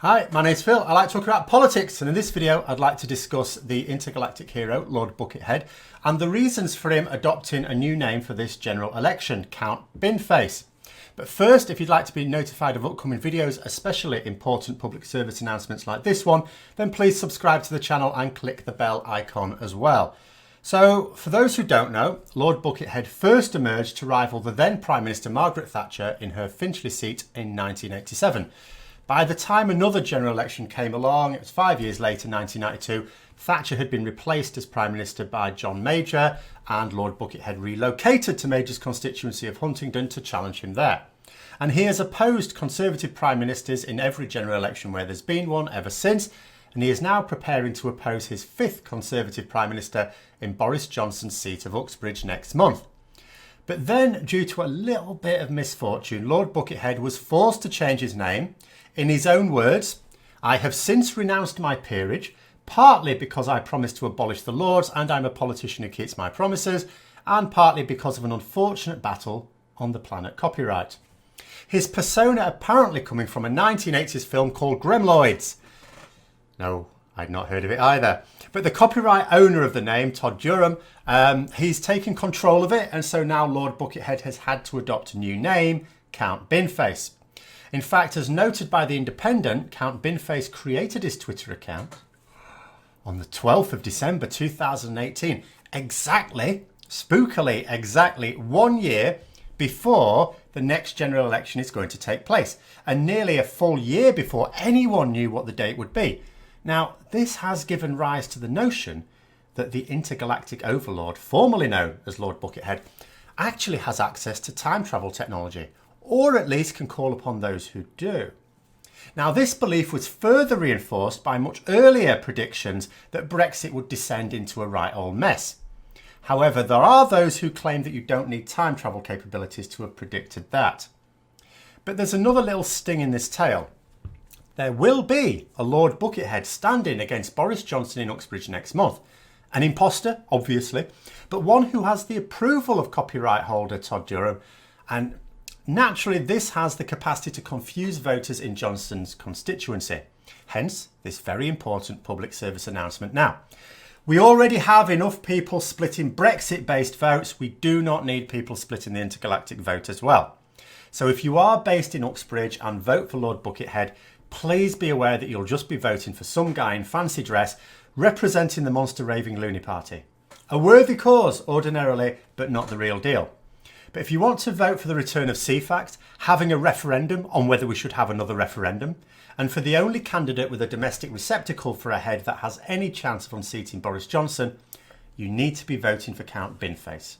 Hi, my name's Phil. I like to talk about politics, and in this video I'd like to discuss the intergalactic hero, Lord Buckethead, and the reasons for him adopting a new name for this general election, Count Binface. But first, if you'd like to be notified of upcoming videos, especially important public service announcements like this one, then please subscribe to the channel and click the bell icon as well. So, for those who don't know, Lord Buckethead first emerged to rival the then Prime Minister Margaret Thatcher in her Finchley seat in 1987. By the time another general election came along, it was 5 years later, 1992, Thatcher had been replaced as Prime Minister by John Major, and Lord Buckethead relocated to Major's constituency of Huntingdon to challenge him there. And he has opposed Conservative Prime Ministers in every general election where there's been one ever since, and he is now preparing to oppose his fifth Conservative Prime Minister in Boris Johnson's seat of Uxbridge next month. But then, due to a little bit of misfortune, Lord Buckethead was forced to change his name. In his own words, "I have since renounced my peerage, partly because I promised to abolish the Lords and I'm a politician who keeps my promises, and partly because of an unfortunate battle on the planet copyright." His persona apparently coming from a 1980s film called Gremloids. No, I'd not heard of it either. But the copyright owner of the name, Todd Durham, he's taken control of it, and so now Lord Buckethead has had to adopt a new name, Count Binface. In fact, as noted by The Independent, Count Binface created his Twitter account on the 12th of December 2018, spookily exactly 1 year before the next general election is going to take place, and nearly a full year before anyone knew what the date would be. Now, this has given rise to the notion that the intergalactic overlord, formerly known as Lord Buckethead, actually has access to time travel technology, or at least can call upon those who do. Now, this belief was further reinforced by much earlier predictions that Brexit would descend into a right old mess. However, there are those who claim that you don't need time travel capabilities to have predicted that. But there's another little sting in this tale. There will be a Lord Buckethead standing against Boris Johnson in Uxbridge next month. An imposter, obviously, but one who has the approval of copyright holder Todd Durham, and naturally, this has the capacity to confuse voters in Johnson's constituency. Hence, this very important public service announcement now. We already have enough people splitting Brexit-based votes. We do not need people splitting the intergalactic vote as well. So if you are based in Uxbridge and vote for Lord Buckethead, please be aware that you'll just be voting for some guy in fancy dress representing the monster raving loony party. A worthy cause, ordinarily, but not the real deal. But if you want to vote for the return of CFAX, having a referendum on whether we should have another referendum, and for the only candidate with a domestic receptacle for a head that has any chance of unseating Boris Johnson, you need to be voting for Count Binface.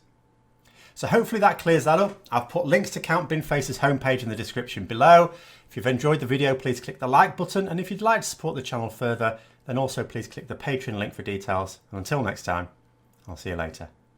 So hopefully that clears that up. I've put links to Count Binface's homepage in the description below. If you've enjoyed the video, please click the like button, and if you'd like to support the channel further, then also please click the Patreon link for details. And until next time, I'll see you later.